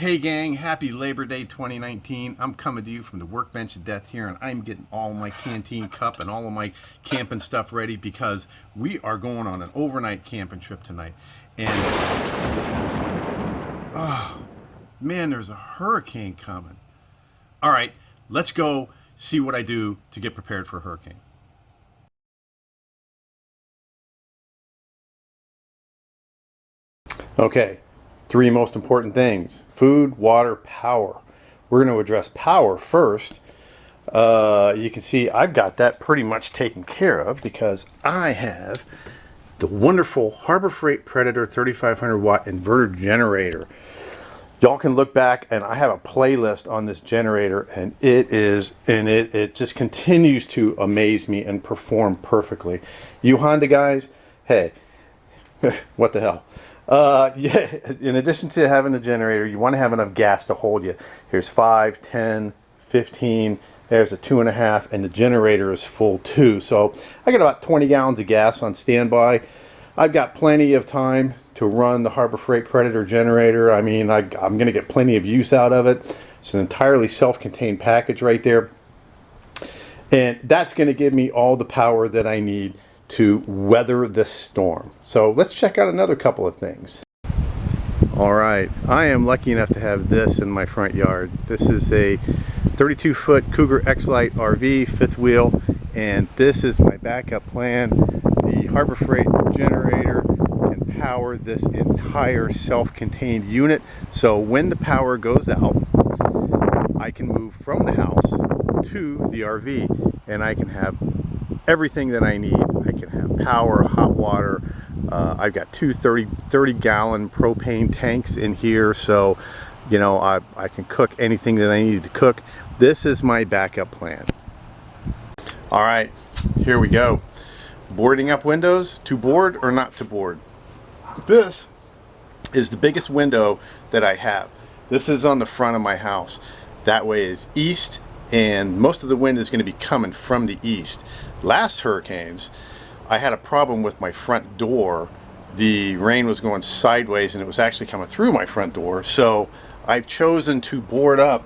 Hey gang, happy Labor Day 2019. I'm coming to you from the workbench of death here, and I'm getting all my canteen cup and all of my camping stuff ready because we are going on an overnight camping trip tonight. And oh man, there's a hurricane coming. All right, let's go see what I do to get prepared for a hurricane. Okay, three most important things: food, water, power. We're going to address power first. You can see I've got that pretty much taken care of because I have the wonderful Harbor Freight Predator 3500 watt inverter generator. Y'all can look back, and I have a playlist on this generator, and it just continues to amaze me and perform perfectly. You Honda guys, hey, what the hell? Yeah, in addition to having a generator, you want to have enough gas to hold you. Here's 5, 10, 15, there's a 2.5, and the generator is full too. So I got about 20 gallons of gas on standby. I've got plenty of time to run the Harbor Freight Predator generator. I mean, I'm going to get plenty of use out of it. It's an entirely self-contained package right there. And that's going to give me all the power that I need to weather this storm. So let's check out another couple of things. All right, I am lucky enough to have this in my front yard. This is a 32-foot Cougar X-Lite RV, fifth wheel, and this is my backup plan. The Harbor Freight generator can power this entire self-contained unit. So when the power goes out, I can move from the house to the RV, and I can have everything that I need. I can have power, hot water. I've got two 30-gallon propane tanks in here, so you know I can cook anything that I need to cook. This is my backup plan. All right, here we go. Boarding up windows, to board or not to board. This is the biggest window that I have. This is on the front of my house. That way is east, and most of the wind is going to be coming from the east. Last hurricanes, I had a problem with my front door. The rain was going sideways and it was actually coming through my front door. So I've chosen to board up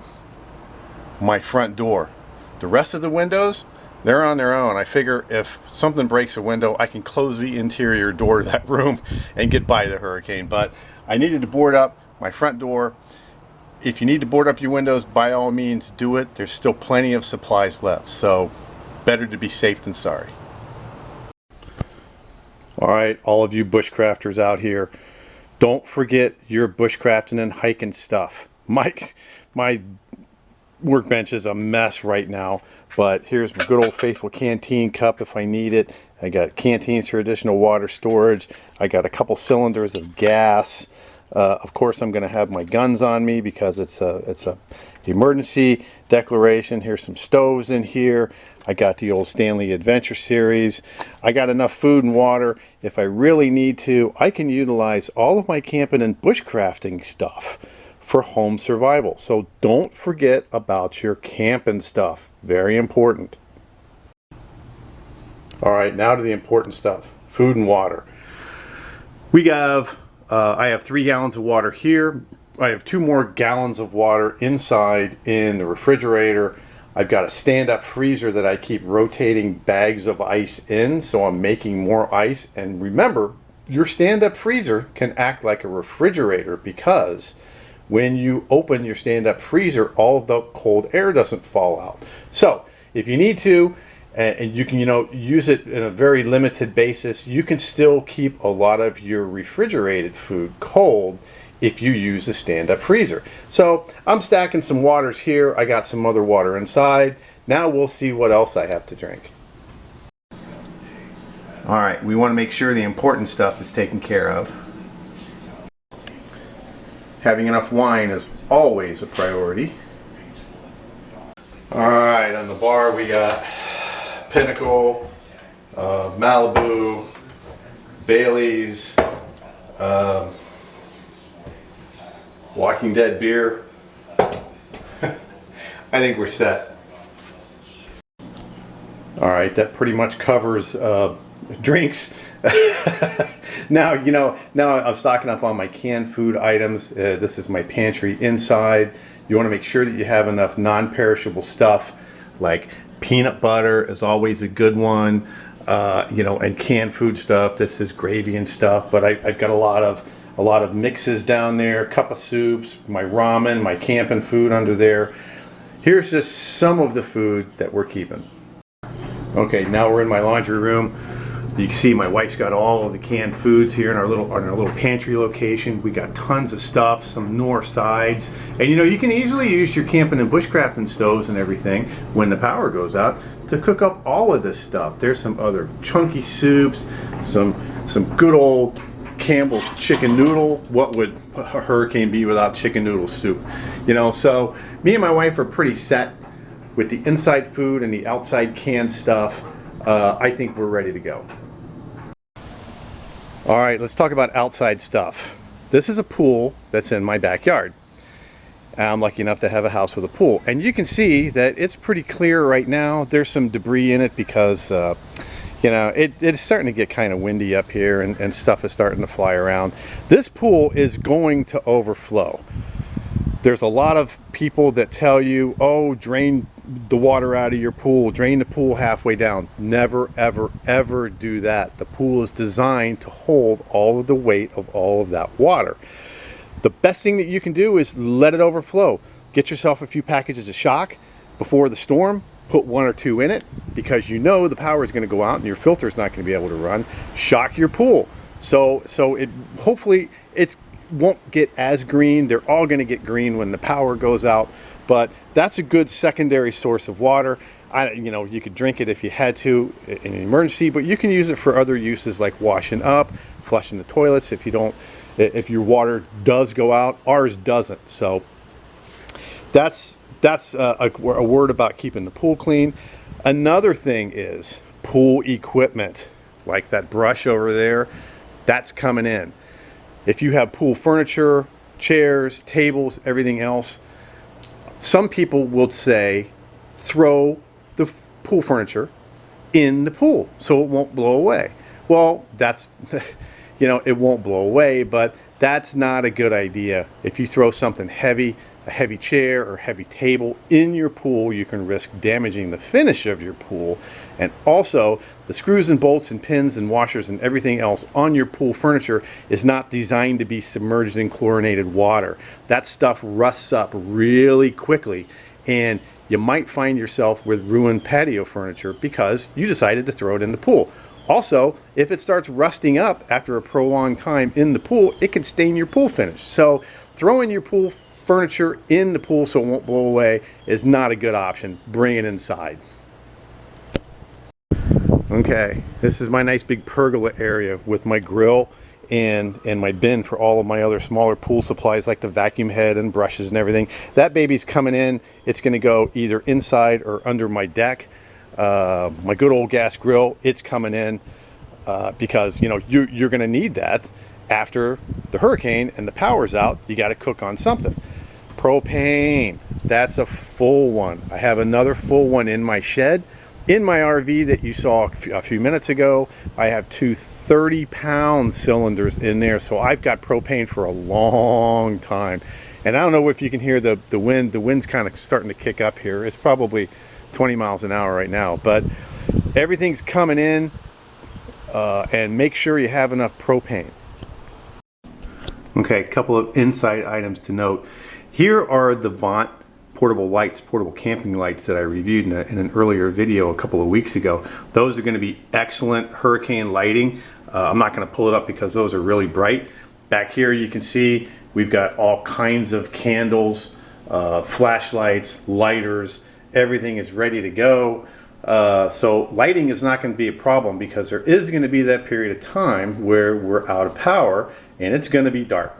my front door. The rest of the windows, they're on their own. I figure if something breaks a window, I can close the interior door to that room and get by the hurricane. But I needed to board up my front door. If you need to board up your windows, by all means do it. There's still plenty of supplies left. So better to be safe than sorry. All right, all of you bushcrafters out here, don't forget your bushcrafting and hiking stuff. My workbench is a mess right now, but here's my good old faithful canteen cup if I need it. I got canteens for additional water storage. I got a couple cylinders of gas. Of course, I'm going to have my guns on me because it's a emergency declaration. Here's some stoves in here. I got the old Stanley Adventure series. I got enough food and water. If I really need to, I can utilize all of my camping and bushcrafting stuff for home survival. So don't forget about your camping stuff. Very important. All right, now to the important stuff. Food and water. I have 3 gallons of water here. I have 2 more gallons of water inside in the refrigerator. I've got a stand-up freezer that I keep rotating bags of ice in, so I'm making more ice. And remember, your stand-up freezer can act like a refrigerator because when you open your stand-up freezer, all of the cold air doesn't fall out. So if you need to, and you can use it in a very limited basis, you can still keep a lot of your refrigerated food cold if you use a stand-up freezer. So I'm stacking some waters here. I got some other water inside. Now we'll see what else I have to drink. All right, we want to make sure the important stuff is taken care of. Having enough wine is always a priority. All right, on the bar we got Pinnacle, Malibu, Bailey's, Walking Dead beer. I think we're set. All right, that pretty much covers drinks. Now, now I'm stocking up on my canned food items. This is my pantry inside. You want to make sure that you have enough non-perishable stuff, like peanut butter is always a good one, and canned food stuff. This is gravy and stuff, but I've got a lot of mixes down there, cup of soups, my ramen, my camping food under there. Here's just some of the food that we're keeping. Okay, now we're in my laundry room. You can see my wife's got all of the canned foods here in our little pantry location. We got tons of stuff, some north sides, and you can easily use your camping and bushcrafting stoves and everything when the power goes out to cook up all of this stuff. There's some other chunky soups, some good old Campbell's chicken noodle. What would a hurricane be without chicken noodle soup? So me and my wife are pretty set with the inside food and the outside canned stuff. I think we're ready to go. All right, let's talk about outside stuff. This is a pool that's in my backyard. I'm lucky enough to have a house with a pool, and you can see that it's pretty clear right now. There's some debris in it because it's starting to get kind of windy up here, and stuff is starting to fly around. This pool is going to overflow. There's a lot of people that tell you, oh, drain the water out of your pool, drain the pool halfway down. Never, ever, ever do that. The pool is designed to hold all of the weight of all of that water. The best thing that you can do is let it overflow. Get yourself a few packages of shock before the storm. Put 1 or 2 in it, because the power is going to go out and your filter is not going to be able to run. Shock your pool. So it hopefully it won't get as green. They're all going to get green when the power goes out, but that's a good secondary source of water. You could drink it if you had to in an emergency, but you can use it for other uses like washing up, flushing the toilets if your water does go out. Ours doesn't. So that's a word about keeping the pool clean. Another thing is pool equipment, like that brush over there. That's coming in. If you have pool furniture, chairs, tables, everything else, some people will say throw the pool furniture in the pool so it won't blow away. Well, that's it won't blow away, but that's not a good idea. If you throw something heavy, a heavy chair or heavy table in your pool, you can risk damaging the finish of your pool. And also, the screws and bolts and pins and washers and everything else on your pool furniture is not designed to be submerged in chlorinated water. That stuff rusts up really quickly, and you might find yourself with ruined patio furniture because you decided to throw it in the pool. Also, if it starts rusting up after a prolonged time in the pool, it can stain your pool finish. So throwing your pool furniture in the pool so it won't blow away is not a good option. Bring it inside. Okay, this is my nice big pergola area with my grill and my bin for all of my other smaller pool supplies like the vacuum head and brushes and everything. That baby's coming in. It's going to go either inside or under my deck. My good old gas grill, it's coming in because you're going to need that after the hurricane and the power's out. You got to cook on something. Propane, that's a full one. I have another full one in my shed. In my RV that you saw a few minutes ago, I have 2 30-pound cylinders in there, so I've got propane for a long time. And I don't know if you can hear the wind. The wind's kind of starting to kick up here. It's probably 20 miles an hour right now, but everything's coming in, and make sure you have enough propane. Okay, a couple of inside items to note. Here are the Vaunt portable lights, portable camping lights that I reviewed in an earlier video a couple of weeks ago. Those are going to be excellent hurricane lighting. I'm not going to pull it up because those are really bright. Back here you can see we've got all kinds of candles, flashlights, lighters. Everything is ready to go. So lighting is not going to be a problem because there is going to be that period of time where we're out of power and it's going to be dark.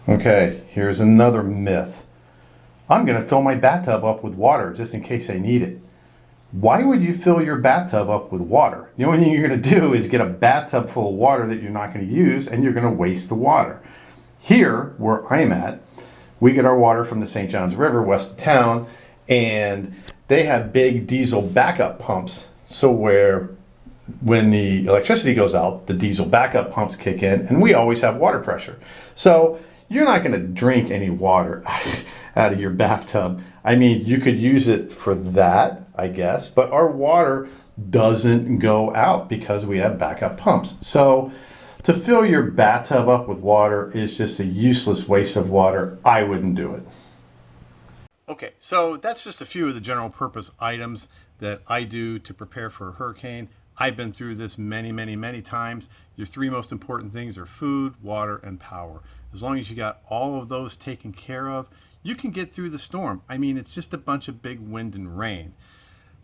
Okay, here's another myth. I'm going to fill my bathtub up with water just in case I need it. Why would you fill your bathtub up with water? The only thing you're going to do is get a bathtub full of water that you're not going to use, and you're going to waste the water. Here, where I'm at, we get our water from the St. Johns River west of town, and they have big diesel backup pumps. So where when the electricity goes out, the diesel backup pumps kick in, and we always have water pressure. So you're not going to drink any water out of your bathtub. I mean, you could use it for that, I guess, but our water doesn't go out because we have backup pumps. So to fill your bathtub up with water is just a useless waste of water. I wouldn't do it. Okay, so that's just a few of the general purpose items that I do to prepare for a hurricane. I've been through this many times. Your three most important things are food, water, and power. As long as you got all of those taken care of, you can get through the storm. I mean, it's just a bunch of big wind and rain.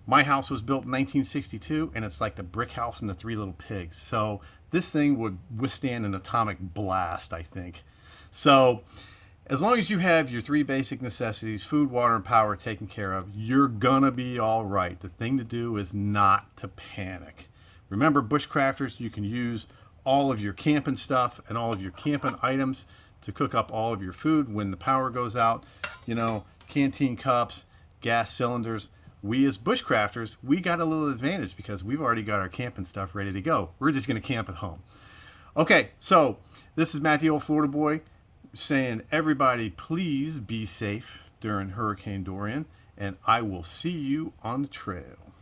My house was built in 1962, and it's like the brick house and the Three Little Pigs. So this thing would withstand an atomic blast, I think. So as long as you have your three basic necessities, food, water, and power taken care of, you're gonna be all right. The thing to do is not to panic. Remember, bushcrafters, you can use all of your camping stuff and all of your camping items to cook up all of your food when the power goes out. You know, canteen cups, gas cylinders. We as bushcrafters, we got a little advantage because we've already got our camping stuff ready to go. We're just gonna camp at home. Okay, so this is Matt the Old Florida Boy saying everybody please be safe during Hurricane Dorian, and I will see you on the trail.